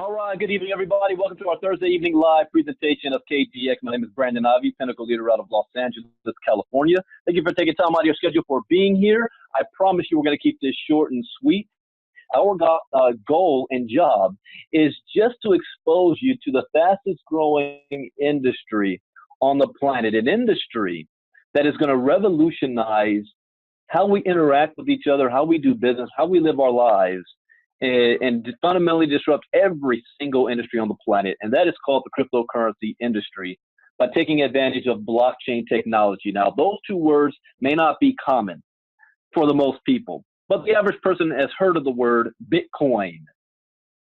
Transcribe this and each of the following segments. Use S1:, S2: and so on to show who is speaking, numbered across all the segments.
S1: All right, good evening, everybody. Welcome to our Thursday evening live presentation of KGX. My name is Brandon Ivey, Pinnacle Leader out of Los Angeles, California. Thank you for taking time out of your schedule for being here. I promise you we're going to keep this short and sweet. Our goal and job is just to expose you to the fastest growing industry on the planet, an industry that is going to revolutionize how we interact with each other, how we do business, how we live our lives, and fundamentally disrupt every single industry on the planet. And that is called the cryptocurrency industry by taking advantage of blockchain technology. Now, those two words may not be common for the most people, but the average person has heard of the word Bitcoin.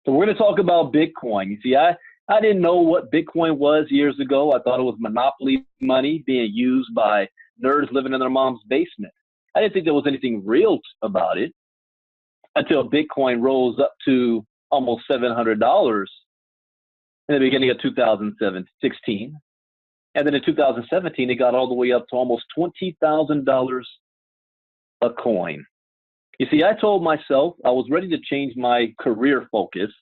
S1: So we're going to talk about Bitcoin. You see, I didn't know what Bitcoin was years ago. I thought it was monopoly money being used by nerds living in their mom's basement. I didn't think there was anything real about it until Bitcoin rose up to almost $700 in the beginning of 2016. And then in 2017, it got all the way up to almost $20,000 a coin. You see, I told myself I was ready to change my career focus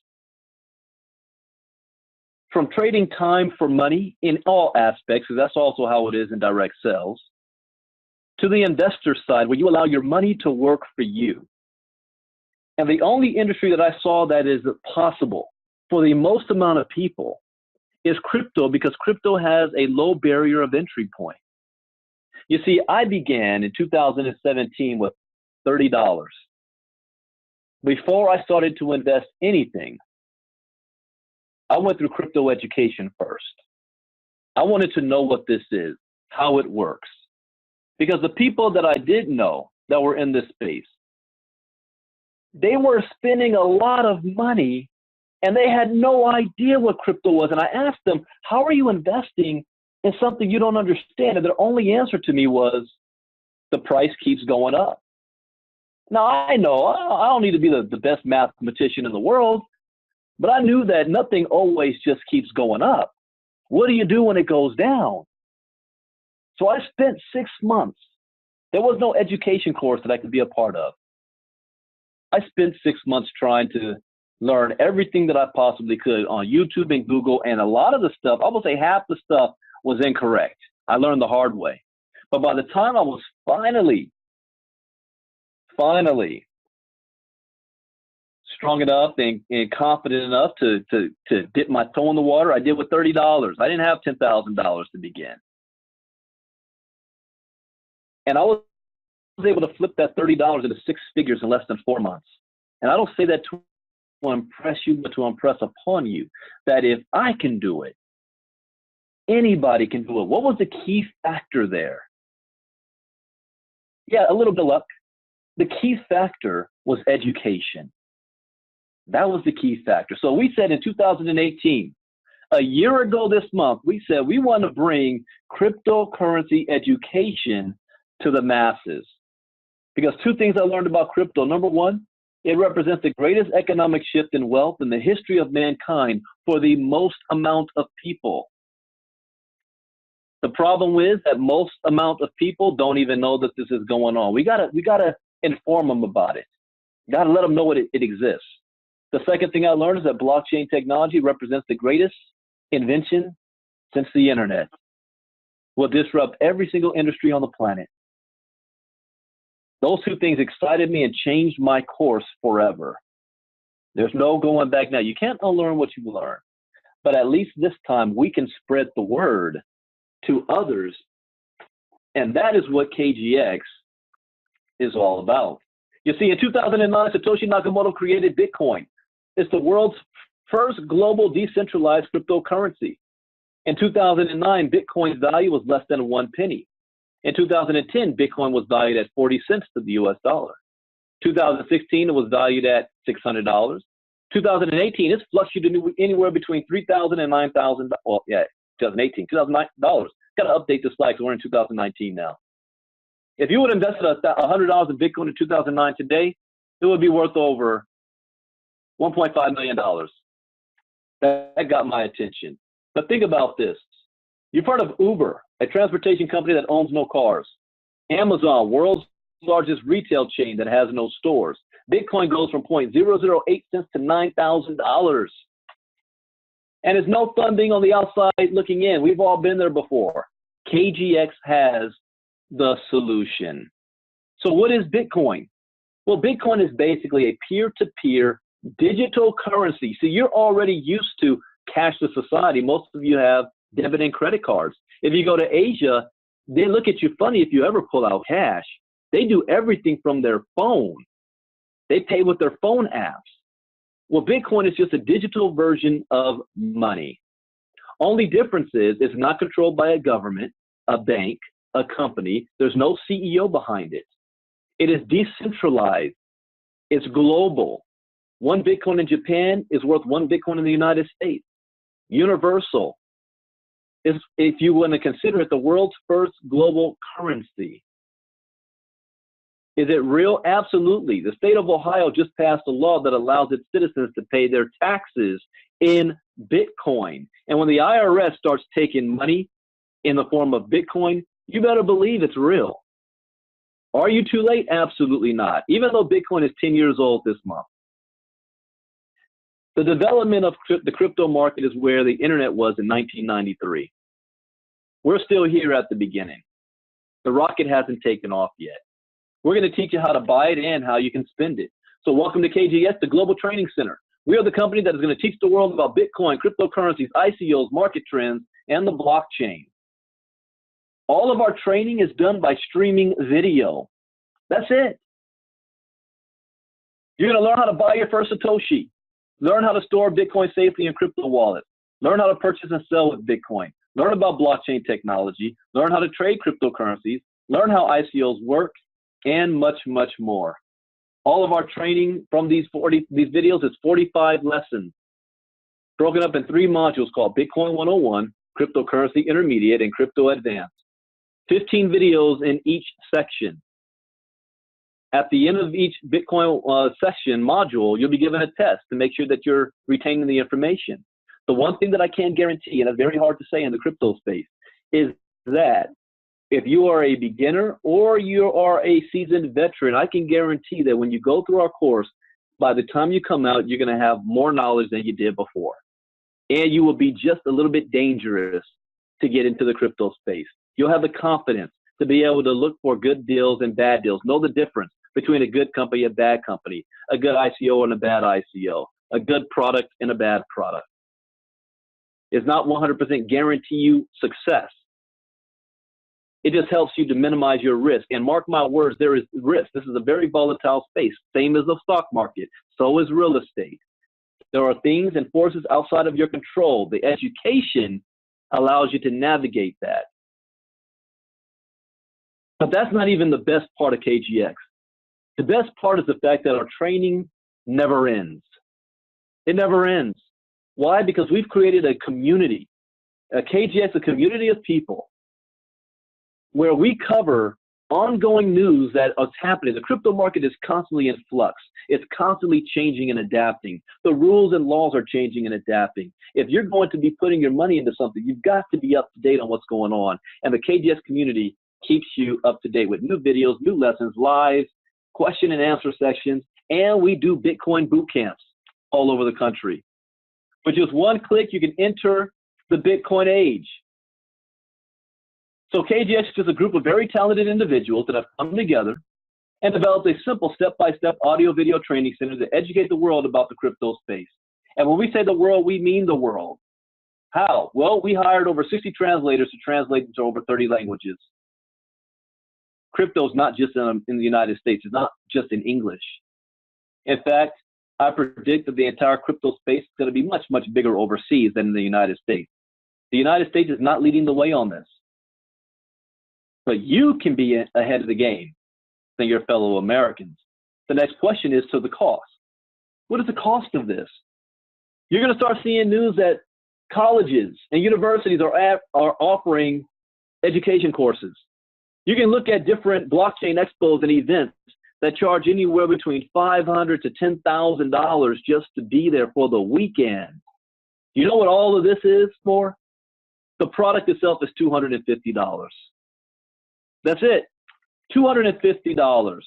S1: from trading time for money in all aspects, because that's also how it is in direct sales, to the investor side, where you allow your money to work for you. And the only industry that I saw that is possible for the most amount of people is crypto, because crypto has a low barrier of entry point. You see, I began in 2017 with $30. Before I started to invest anything, I went through crypto education first. I wanted to know what this is, how it works. Because the people that I did know that were in this space, they were spending a lot of money and they had no idea what crypto was. And I asked them, how are you investing in something you don't understand? And their only answer to me was, the price keeps going up. Now, I know I don't need to be the best mathematician in the world, but I knew that nothing always just keeps going up. What do you do when it goes down? So I spent 6 months. There was no education course that I could be a part of. I spent 6 months trying to learn everything that I possibly could on YouTube and Google, and a lot of the stuff, I would say half the stuff was incorrect. I learned the hard way. But by the time I was finally strong enough and confident enough to dip my toe in the water, I did with $30. I didn't have $10,000 to begin. And I was able to flip that $30 into 6 figures in less than 4 months. And I don't say that to impress you, but to impress upon you that if I can do it, anybody can do it. What was the key factor there? Yeah, a little bit of luck. The key factor was education. That was the key factor. So we said in 2018, a year ago this month, we said we want to bring cryptocurrency education to the masses. Because 2 things I learned about crypto. Number one, it represents the greatest economic shift in wealth in the history of mankind for the most amount of people. The problem is that most amount of people don't even know that this is going on. We gotta inform them about it. Gotta let them know it exists. The second thing I learned is that blockchain technology represents the greatest invention since the internet. Will disrupt every single industry on the planet. Those 2 things excited me and changed my course forever. There's no going back now. You can't unlearn what you learn. But at least this time, we can spread the word to others. And that is what KGX is all about. You see, in 2009, Satoshi Nakamoto created Bitcoin. It's the world's first global decentralized cryptocurrency. In 2009, Bitcoin's value was less than 1 penny. In 2010, Bitcoin was valued at 40 cents to the US dollar. 2016, it was valued at $600. 2018, it's fluctuated anywhere between $3,000 and $9,000. Well, yeah, 2018, $2,009. Got to update the slide because we're in 2019 now. If you would have invested $100 in Bitcoin in 2009 today, it would be worth over $1.5 million. That got my attention. But think about this. You've heard of Uber, a transportation company that owns no cars. Amazon, world's largest retail chain that has no stores. Bitcoin goes from 0.008 cents to $9,000. And it's no fun being on the outside looking in. We've all been there before. KGX has the solution. So what is Bitcoin? Well, Bitcoin is basically a peer-to-peer digital currency. So you're already used to cashless society. Most of you have debit and credit cards. If you go to Asia, they look at you funny if you ever pull out cash. They do everything from their phone. They pay with their phone apps. Well, Bitcoin is just a digital version of money. Only difference is it's not controlled by a government, a bank, a company. There's no CEO behind it. It is decentralized. It's global. One Bitcoin in Japan is worth one Bitcoin in the United States. Universal. If you want to consider it the world's first global currency. Is it real? Absolutely. The state of Ohio just passed a law that allows its citizens to pay their taxes in Bitcoin. And when the IRS starts taking money in the form of Bitcoin, you better believe it's real. Are you too late? Absolutely not. Even though Bitcoin is 10 years old this month. The development of the crypto market is where the internet was in 1993. We're still here at the beginning. The rocket hasn't taken off yet. We're going to teach you how to buy it and how you can spend it. So welcome to KGX, the Global Training Center. We are the company that is going to teach the world about Bitcoin, cryptocurrencies, ICOs, market trends, and the blockchain. All of our training is done by streaming video. That's it. You're going to learn how to buy your first Satoshi, learn how to store Bitcoin safely in crypto wallets, learn how to purchase and sell with Bitcoin, learn about blockchain technology, learn how to trade cryptocurrencies, learn how ICOs work, and much, much more. All of our training from these videos is 45 lessons, broken up in 3 modules called Bitcoin 101, Cryptocurrency Intermediate, and Crypto Advanced. 15 videos in each section. At the end of each Bitcoin section module, you'll be given a test to make sure that you're retaining the information. The one thing that I can guarantee, and it's very hard to say in the crypto space, is that if you are a beginner or you are a seasoned veteran, I can guarantee that when you go through our course, by the time you come out, you're going to have more knowledge than you did before. And you will be just a little bit dangerous to get into the crypto space. You'll have the confidence to be able to look for good deals and bad deals, know the difference between a good company, a bad company, a good ICO and a bad ICO, a good product and a bad product. It's not 100% guarantee you success. It just helps you to minimize your risk. And mark my words, there is risk. This is a very volatile space, same as the stock market. So is real estate. There are things and forces outside of your control. The education allows you to navigate that. But that's not even the best part of KGX. The best part is the fact that our training never ends. It never ends. Why? Because we've created a community. KGX, a community of people where we cover ongoing news that is happening. The crypto market is constantly in flux. It's constantly changing and adapting. The rules and laws are changing and adapting. If you're going to be putting your money into something, you've got to be up to date on what's going on. And the KGX community keeps you up to date with new videos, new lessons, live, question and answer sections, and we do Bitcoin boot camps all over the country. With just one click, you can enter the Bitcoin age. So KGX is just a group of very talented individuals that have come together and developed a simple step-by-step audio-video training center to educate the world about the crypto space. And when we say the world, we mean the world. How? Well, we hired over 60 translators to translate into over 30 languages. Crypto is not just in the United States. It's not just in English. In fact, I predict that the entire crypto space is going to be much, much bigger overseas than in the United States. The United States is not leading the way on this. But you can be ahead of the game than your fellow Americans. The next question is to the cost. What is the cost of this? You're going to start seeing news that colleges and universities are offering education courses. You can look at different blockchain expos and events that charge anywhere between $500 to $10,000 just to be there for the weekend. You know what all of this is for? The product itself is $250. That's it, $250.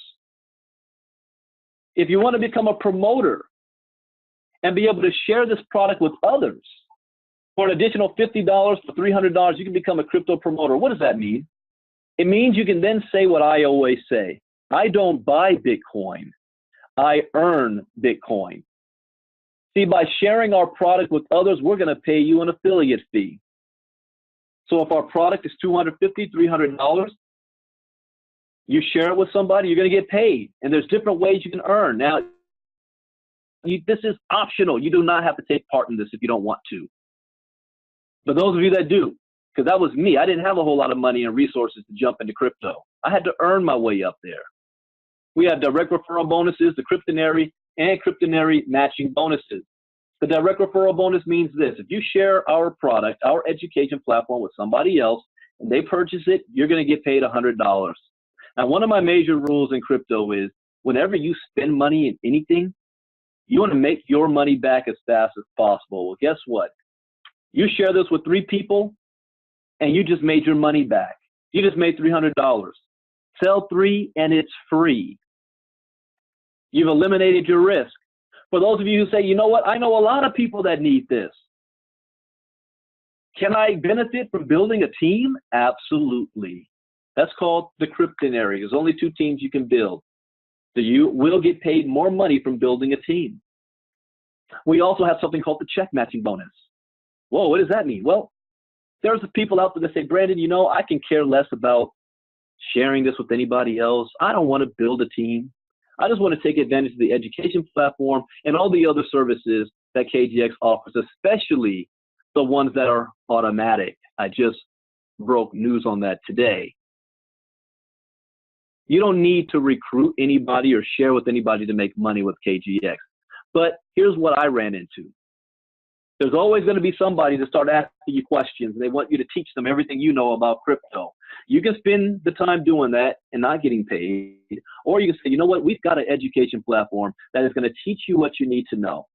S1: If you want to become a promoter and be able to share this product with others, For an additional $50, for $300, you can become a crypto promoter. What does that mean? It means you can then say what I always say. I don't buy Bitcoin. I earn Bitcoin. See, by sharing our product with others, we're going to pay you an affiliate fee. So if our product is $250, $300, you share it with somebody, you're going to get paid. And there's different ways you can earn. Now, this is optional. You do not have to take part in this if you don't want to. But those of you that do, because that was me, I didn't have a whole lot of money and resources to jump into crypto. I had to earn my way up there. We have direct referral bonuses, the Cryptonary, and Cryptonary matching bonuses. The direct referral bonus means this: if you share our product, our education platform with somebody else, and they purchase it, you're going to get paid $100. Now, one of my major rules in crypto is whenever you spend money in anything, you want to make your money back as fast as possible. Well, guess what? You share this with 3 people, and you just made your money back. You just made $300. Sell 3, and it's free. You've eliminated your risk. For those of you who say, you know what, I know a lot of people that need this. Can I benefit from building a team? Absolutely. That's called the Cryptonary. There's only 2 teams you can build. So you will get paid more money from building a team. We also have something called the check matching bonus. Whoa, what does that mean? Well, there's people out there that say, Brandon, you know, I can care less about sharing this with anybody else. I don't want to build a team. I just want to take advantage of the education platform and all the other services that KGX offers, especially the ones that are automatic. I just broke news on that today. You don't need to recruit anybody or share with anybody to make money with KGX. But here's what I ran into. There's always going to be somebody to start asking you questions, and they want you to teach them everything you know about crypto. You can spend the time doing that and not getting paid, or you can say, you know what, we've got an education platform that is going to teach you what you need to know.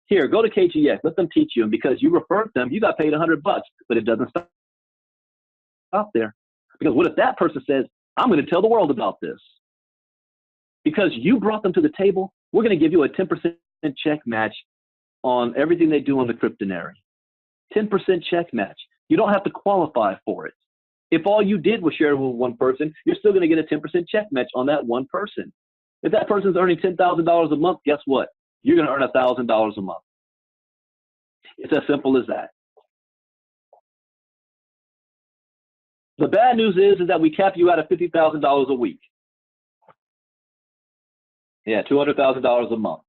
S1: Here, go to KGX, let them teach you, and because you referred them, you got paid $100, but it doesn't stop there. Because what if that person says, I'm going to tell the world about this? Because you brought them to the table, we're going to give you a 10% check match on everything they do on the Cryptonary. 10% check match. You don't have to qualify for it. If all you did was share with one person, you're still going to get a 10% check match on that one person. If that person's earning $10,000 a month, guess what? You're going to earn $1,000 a month. It's as simple as that. The bad news is that we cap you out at $50,000 a week. Yeah, $200,000 a month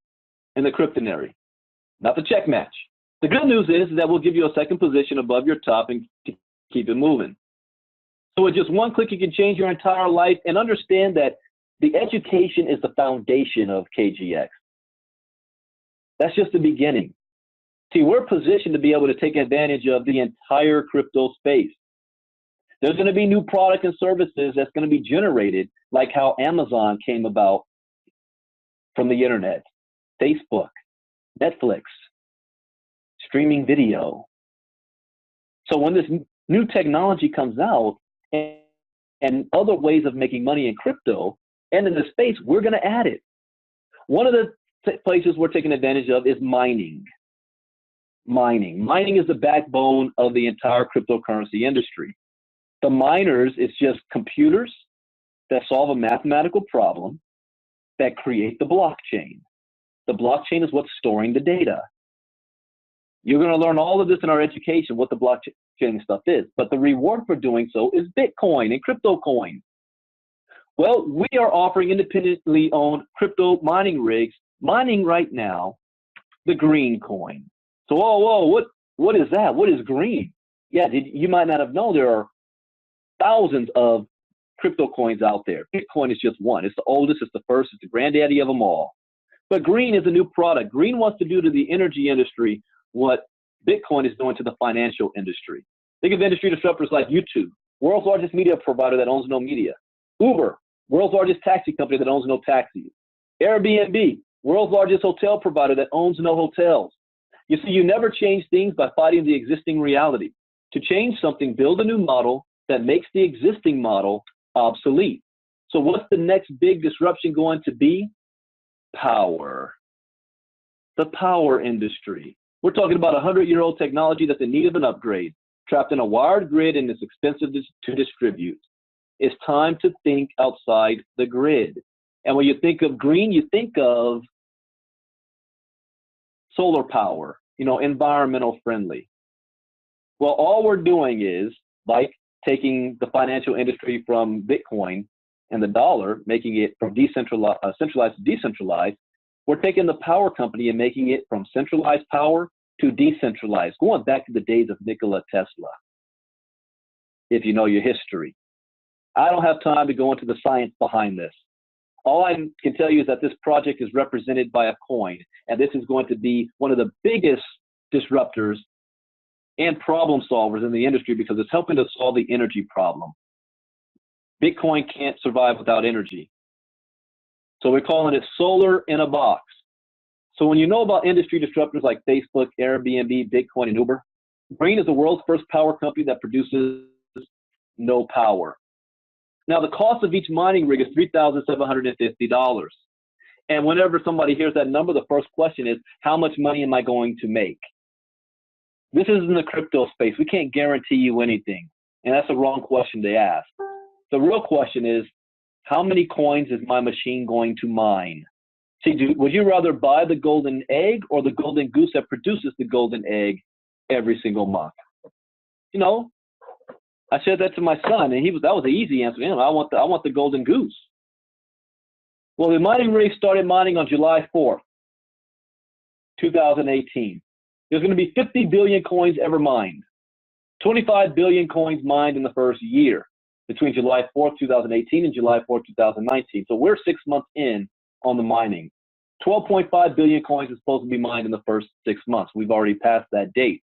S1: in the Cryptonary. Not the check match. The good news is that we'll give you a second position above your top and keep it moving. So with just one click, you can change your entire life, and understand that the education is the foundation of KGX. That's just the beginning. See, we're positioned to be able to take advantage of the entire crypto space. There's going to be new products and services that's going to be generated, like how Amazon came about from the internet, Facebook, Netflix, streaming video. So when this new technology comes out and other ways of making money in crypto and in the space, we're going to add it. One of the places we're taking advantage of is mining. Mining is the backbone of the entire cryptocurrency industry. The miners is just computers that solve a mathematical problem that create the blockchain. The blockchain is what's storing the data. You're going to learn all of this in our education, what the blockchain stuff is. But the reward for doing so is Bitcoin and crypto coins. Well, we are offering independently owned crypto mining rigs, mining right now the green coin. So, what is that? What is green? Yeah, you might not have known there are thousands of crypto coins out there. Bitcoin is just one. It's the oldest, it's the first, it's the granddaddy of them all. But green is a new product. Green wants to do to the energy industry what Bitcoin is doing to the financial industry. Think of industry disruptors like YouTube, world's largest media provider that owns no media. Uber, world's largest taxi company that owns no taxis. Airbnb, world's largest hotel provider that owns no hotels. You see, you never change things by fighting the existing reality. To change something, build a new model that makes the existing model obsolete. So what's the next big disruption going to be? Power. The power industry. We're talking about 100-year-old technology that's in need of an upgrade, trapped in a wired grid and is expensive to distribute. It's time to think outside the grid. And when you think of green, you think of solar power, environmental friendly. Well, all we're doing is, like taking the financial industry from Bitcoin and the dollar, making it from centralized to decentralized, we're taking the power company and making it from centralized power to decentralized, going back to the days of Nikola Tesla, if you know your history. I don't have time to go into the science behind this. All I can tell you is that this project is represented by a coin, and this is going to be one of the biggest disruptors and problem solvers in the industry because it's helping to solve the energy problem. Bitcoin can't survive without energy. So we're calling it solar in a box. So when you know about industry disruptors like Facebook, Airbnb, Bitcoin, and Uber, Green is the world's first power company that produces no power. Now, the cost of each mining rig is $3,750. And whenever somebody hears that number, the first question is, how much money am I going to make? This is in the crypto space. We can't guarantee you anything. And that's the wrong question to ask. The real question is, how many coins is my machine going to mine? See, would you rather buy the golden egg or the golden goose that produces the golden egg every single month? I said that to my son, and that was an easy answer. I want the golden goose. Well, the mining rig started mining on July 4th, 2018. There's going to be 50 billion coins ever mined. 25 billion coins mined in the first year between July 4th, 2018 and July 4th, 2019. So we're 6 months in on the mining. 12.5 billion coins is supposed to be mined in the first 6 months. We've already passed that date.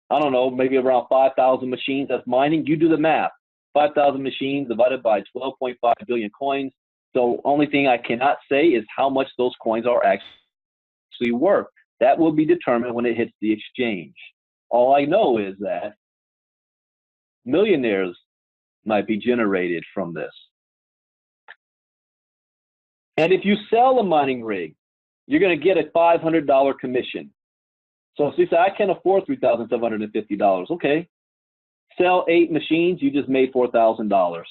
S1: I don't know, maybe around 5,000 machines that's mining. You do the math. 5,000 machines divided by 12.5 billion coins. So only thing I cannot say is how much those coins are actually worth. That will be determined when it hits the exchange. All I know is that millionaires might be generated from this. And if you sell a mining rig, you're going to get a $500 commission. So if you say, I can't afford $3,750, okay. Sell 8 machines, you just made $4,000.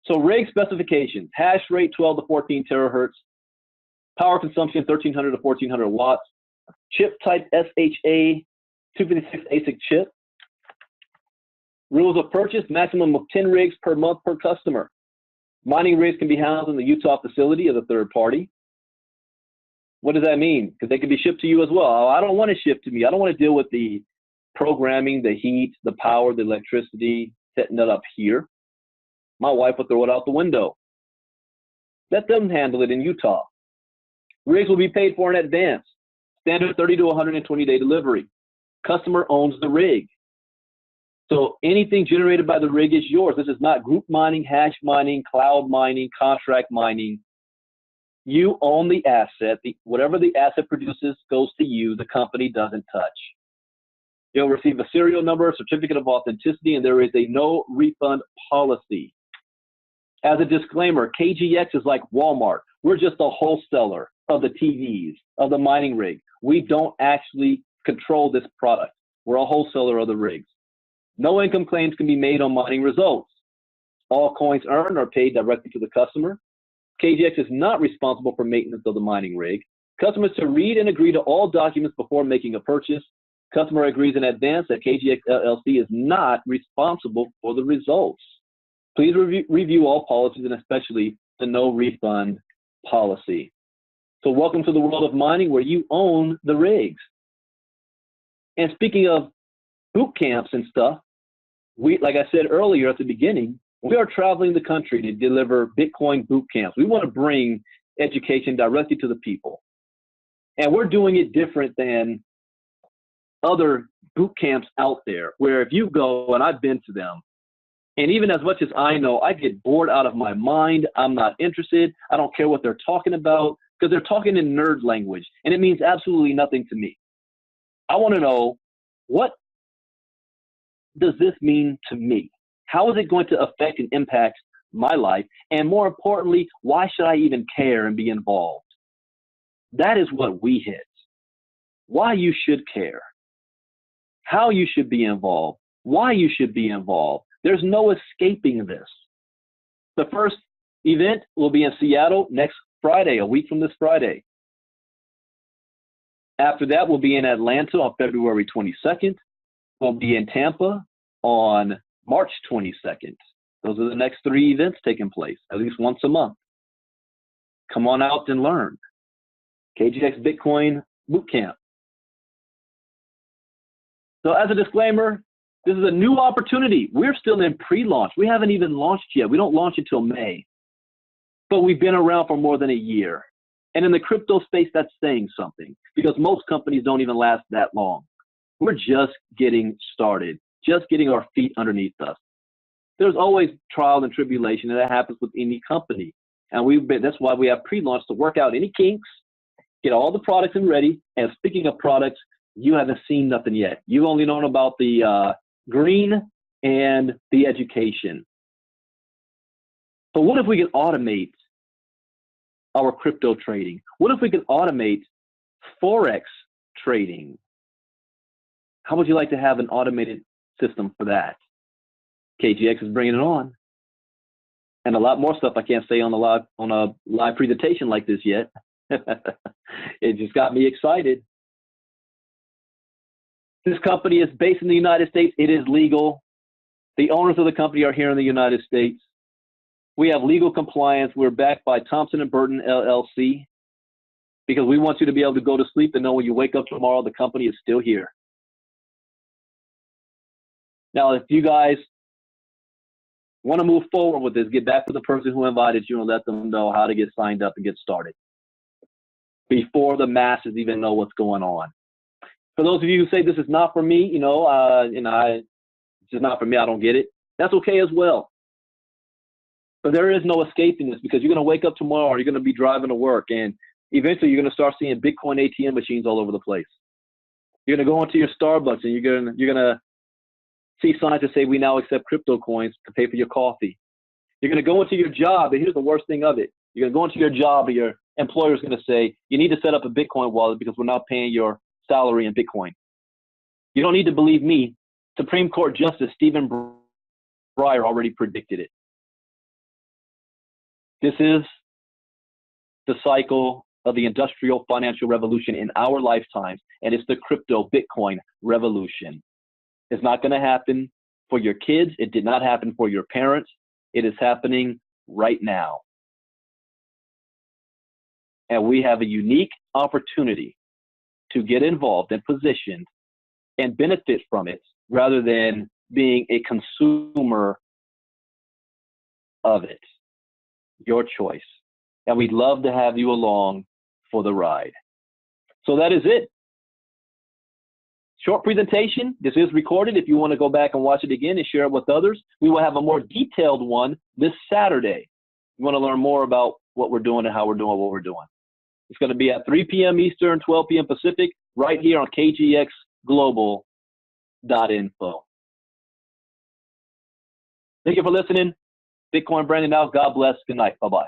S1: So rig specifications, hash rate 12 to 14 terahertz, power consumption 1,300 to 1,400 watts, chip type SHA 256 ASIC chip. Rules of purchase, maximum of 10 rigs per month per customer. Mining rigs can be housed in the Utah facility of the third party. What does that mean? Because they can be shipped to you as well. Oh, I don't want to ship to me. I don't want to deal with the programming, the heat, the power, the electricity, setting it up here. My wife will throw it out the window. Let them handle it in Utah. Rigs will be paid for in advance. Standard 30 to 120-day delivery. Customer owns the rig. So anything generated by the rig is yours. This is not group mining, hash mining, cloud mining, contract mining. You own the asset. Whatever the asset produces goes to you. The company doesn't touch. You'll receive a serial number, certificate of authenticity, and there is a no refund policy. As a disclaimer, KGX is like Walmart. We're just a wholesaler of the TVs, of the mining rig. We don't actually control this product. We're a wholesaler of the rigs. No income claims can be made on mining results. All coins earned are paid directly to the customer. KGX is not responsible for maintenance of the mining rig. Customers to read and agree to all documents before making a purchase. Customer agrees in advance that KGX LLC is not responsible for the results. Please review all policies and especially the no refund policy. So welcome to the world of mining where you own the rigs. And speaking of boot camps and stuff, like I said earlier at the beginning, we are traveling the country to deliver Bitcoin boot camps. We want to bring education directly to the people. And we're doing it different than other boot camps out there, where if you go, and I've been to them, and even as much as I know, I get bored out of my mind. I'm not interested. I don't care what they're talking about because they're talking in nerd language, and it means absolutely nothing to me. I want to know, what does this mean to me? How is it going to affect and impact my life? And more importantly, why should I even care and be involved? That is what we hit. why you should care, how you should be involved, why you should be involved. There's no escaping this. The first event will be in Seattle next Friday, a week from this Friday. After that, we'll be in Atlanta on February 22nd. We'll be in Tampa on March 22nd. Those are the next 3 events taking place, at least once a month. Come on out and learn. KGX Bitcoin Bootcamp. So as a disclaimer, this is a new opportunity. We're still in pre-launch. We haven't even launched yet. We don't launch until May. But we've been around for more than a year. And in the crypto space, that's saying something, because most companies don't even last that long. We're just getting started, just getting our feet underneath us. There's always trial and tribulation, and that happens with any company. And that's why we have pre-launch, to work out any kinks, get all the products in ready. And speaking of products, you haven't seen nothing yet. You've only known about the green and the education. But what if we could automate our crypto trading? What if we could automate Forex trading? How would you like to have an automated system for that? KGX is bringing it on. And a lot more stuff I can't say on a live presentation like this yet. It just got me excited. This company is based in the United States. It is legal. The owners of the company are here in the United States. We have legal compliance. We're backed by Thompson & Burton, LLC, because we want you to be able to go to sleep and know when you wake up tomorrow, the company is still here. Now, if you guys want to move forward with this, get back to the person who invited you and let them know how to get signed up and get started before the masses even know what's going on. For those of you who say this is not for me, it's just not for me, I don't get it, that's okay as well. But there is no escaping this, because you're going to wake up tomorrow, or you're going to be driving to work, and eventually you're going to start seeing Bitcoin ATM machines all over the place. You're going to go into your Starbucks, and you're going to see signs that say, we now accept crypto coins to pay for your coffee. You're going to go into your job, and here's the worst thing of it. You're going to go into your job, and your employer is going to say, you need to set up a Bitcoin wallet because we're not paying your salary in Bitcoin. You don't need to believe me. Supreme Court Justice Stephen Breyer already predicted it. This is the cycle of the industrial financial revolution in our lifetimes, and it's the crypto Bitcoin revolution. It's not going to happen for your kids. It did not happen for your parents. It is happening right now. And we have a unique opportunity to get involved and positioned and benefit from it, rather than being a consumer of it. Your choice. And we'd love to have you along for the ride. So that is it. Short presentation. This is recorded. If you want to go back and watch it again and share it with others, we will have a more detailed one this Saturday. You want to learn more about what we're doing and how we're doing what we're doing. It's going to be at 3 p.m. Eastern, 12 p.m. Pacific, right here on kgxglobal.info. Thank you for listening. Bitcoin Brandon out. God bless. Good night. Bye-bye.